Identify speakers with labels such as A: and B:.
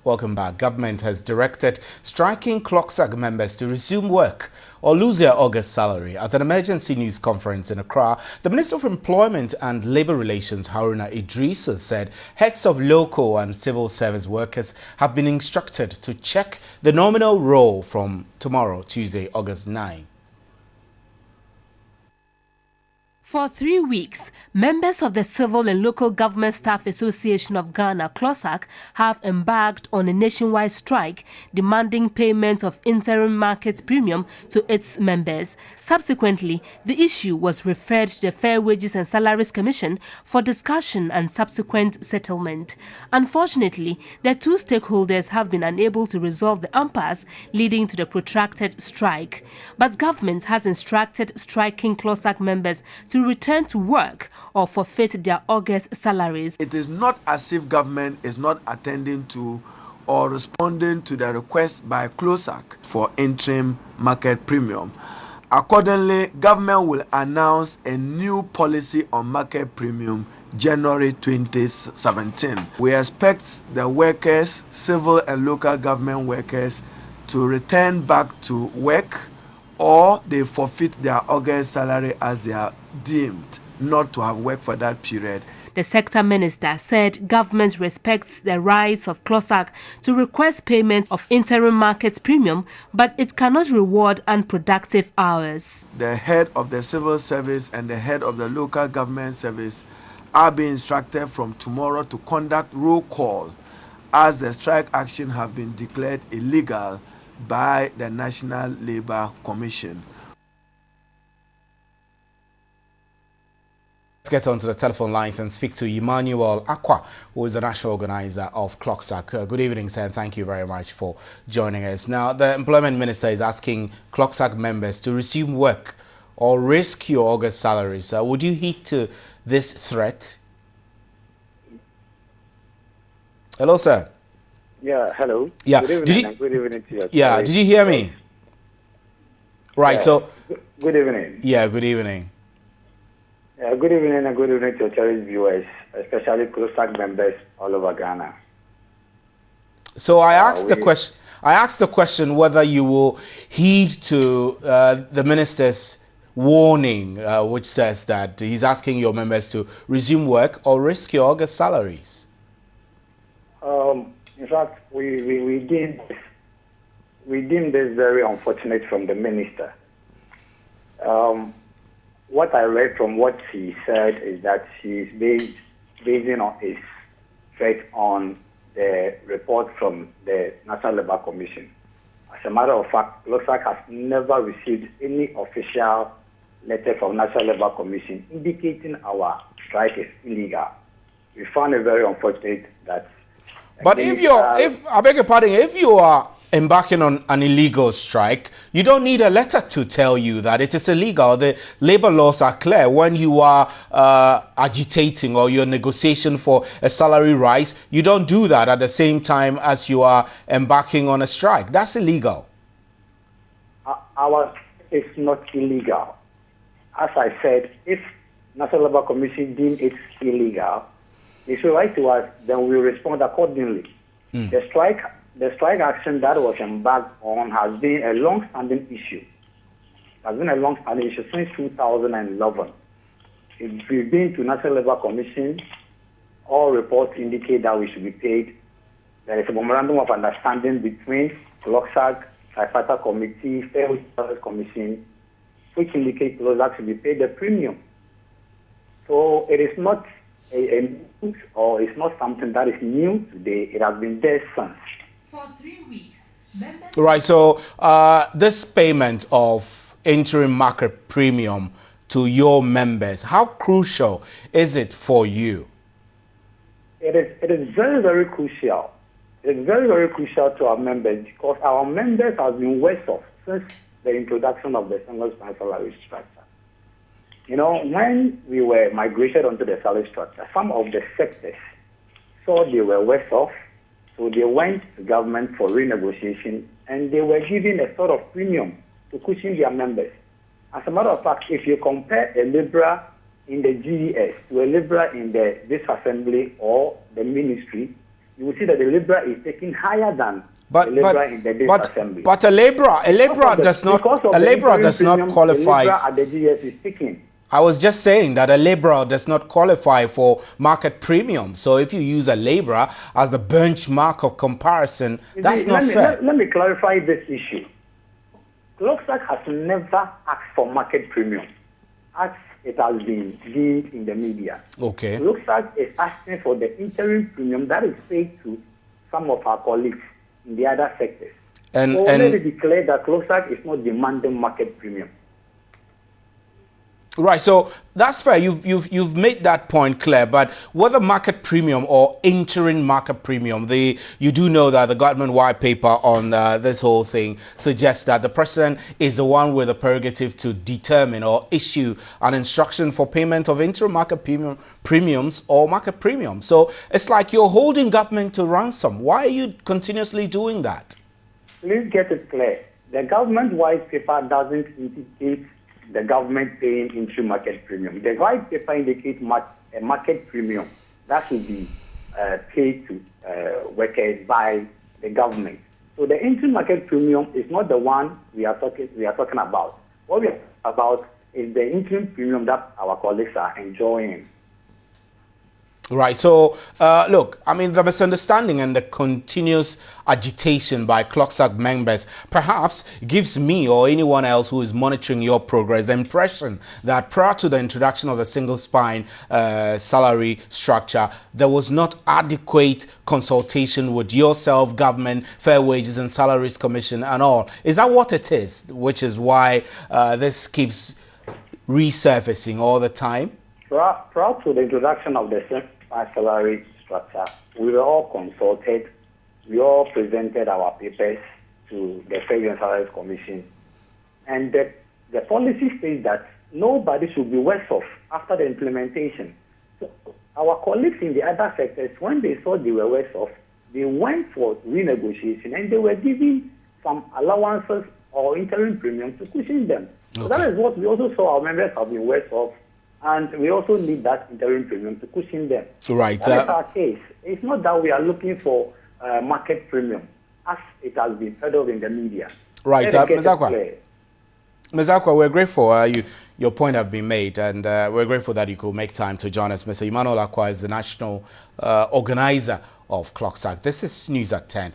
A: Welcome back. Government has directed striking CLOGSAG members to resume work or lose their August salary. At an emergency news conference in Acquah, the Minister of Employment and Labour Relations, Haruna Idrissa, said heads of local and civil service workers have been instructed to check the nominal roll from tomorrow, Tuesday, August 9.
B: For 3 weeks, members of the Civil and Local Government Staff Association of Ghana, CLOGSAG, have embarked on a nationwide strike demanding payment of interim market premium to its members. Subsequently, the issue was referred to the Fair Wages and Salaries Commission for discussion and subsequent settlement. Unfortunately, the two stakeholders have been unable to resolve the impasse, leading to the protracted strike. But government has instructed striking CLOGSAG members to return to work or forfeit their August salaries.
C: It is not as if government is not attending to or responding to the request by CLOGSAG for interim market premium. Accordingly, government will announce a new policy on market premium January 2017. We expect the workers, civil and local government workers, to return back to work or they forfeit their August salary as they are deemed not to have worked for that period.
B: The sector minister said government respects the rights of CLOGSAG to request payment of interim market premium, but it cannot reward unproductive hours.
C: The head of the civil service and the head of the local government service are being instructed from tomorrow to conduct roll call as the strike action have been declared illegal by the National Labour Commission.
A: Let's get onto the telephone lines and speak to Emmanuel Acquah, who is the national organizer of CLOGSAG. Good evening, sir, and thank you very much for joining us. Now, the employment minister is asking CLOGSAG members to resume work or risk your August salaries. Would you heed to this threat? Hello, sir.
D: Yeah, hello.
A: Yeah.
D: Good evening. Good evening to you.
A: Yeah, did you hear me? Right,
D: yeah.
A: so...
D: Good evening.
A: Yeah, good evening.
D: Good evening and good evening to your cherished viewers, especially CLOGSAG members all over Ghana.
A: So I asked the question whether you will heed to the minister's warning, which says that he's asking your members to resume work or risk your August salaries.
D: In fact, we deem this very unfortunate from the minister. What I read from what she said is that she's basing on his threat on the report from the National Labour Commission. As a matter of fact, CLOGSAG has never received any official letter from National Labour Commission indicating our strike is illegal. We found it very unfortunate that.
A: But I beg your pardon, if you are embarking on an illegal strike, you don't need a letter to tell you that it is illegal. The labor laws are clear. When you are agitating or you're negotiating for a salary rise, you don't do that at the same time as you are embarking on a strike. That's illegal.
D: Our is not illegal. As I said, if National Labour Commission deems it's illegal, they should write to us, then we respond accordingly. The strike action that was embarked on has been a long-standing issue. It has been a long-standing issue since 2011. We've been to National Labour Commission. All reports indicate that we should be paid. There is a memorandum of understanding between CLOGSAG, Tripartite Committee, Fair Wages and Salaries Commission, which indicates CLOGSAG should be paid the premium. So it is not or it's not something that is new today. It has been there since.
B: For 3 weeks, members...
A: Right, so this payment of interim market premium to your members, how crucial is it for you?
D: It is very, very crucial. It is very, very crucial to our members because our members have been worse off since the introduction of the single salary structure. You know, when we were migrated onto the salary structure, some of the sectors saw they were worse off, so they went to government for renegotiation, and they were given a sort of premium to cushion their members. As a matter of fact, if you compare a Libra in the GES to a Libra in the disassembly or the ministry, you will see that the labourer is taking higher than the labourer in the base assembly.
A: But a labourer does not qualify.
D: The labourer at the GS is taking.
A: I was just saying that a labourer does not qualify for market premium. So if you use a labourer as the benchmark of comparison, that's not fair.
D: Let me clarify this issue. CLOGSAG has never asked for market premium, as it has been deemed in the media.
A: Okay.
D: CLOGSAG is asking for the interim premium that is paid to some of our colleagues in the other sectors.
A: And
D: let me declare that CLOGSAG is not demanding market premium.
A: Right, so that's fair. You've made that point clear. But whether market premium or interim market premium, you do know that the government white paper on this whole thing suggests that the president is the one with the prerogative to determine or issue an instruction for payment of interim market premiums or market premium. So it's like you're holding government to ransom. Why are you continuously doing that?
D: Please get it clear. The government white paper doesn't indicate the government paying interim market premium. The white paper indicates a market premium that should be paid to workers by the government. So the interim market premium is not the one we are talking about. What we are talking about is the interim premium that our colleagues are enjoying.
A: Right. So, look, I mean, the misunderstanding and the continuous agitation by CLOGSAG members perhaps gives me or anyone else who is monitoring your progress the impression that prior to the introduction of the single spine salary structure, there was not adequate consultation with yourself, government, Fair Wages and Salaries Commission and all. Is that what it is, which is why this keeps resurfacing all the time?
D: Prior to the introduction of the salary structure, we were all consulted. We all presented our papers to the Fair Wages and Salaries Commission. And the policy states that nobody should be worse off after the implementation. So our colleagues in the other sectors, when they saw they were worse off, they went for renegotiation and they were given some allowances or interim premiums to cushion them. Okay. So that is what we also saw our members have been worse off. And we also need that interim premium to cushion them. Right. That is our case. It's not that we are looking for market premium, as it has been peddled in the media.
A: Right. Ms. Acquah, we're grateful. Your point has been made, and we're grateful that you could make time to join us. Mr. Emmanuel Acquah is the national organizer of CLOGSAG. This is News at 10.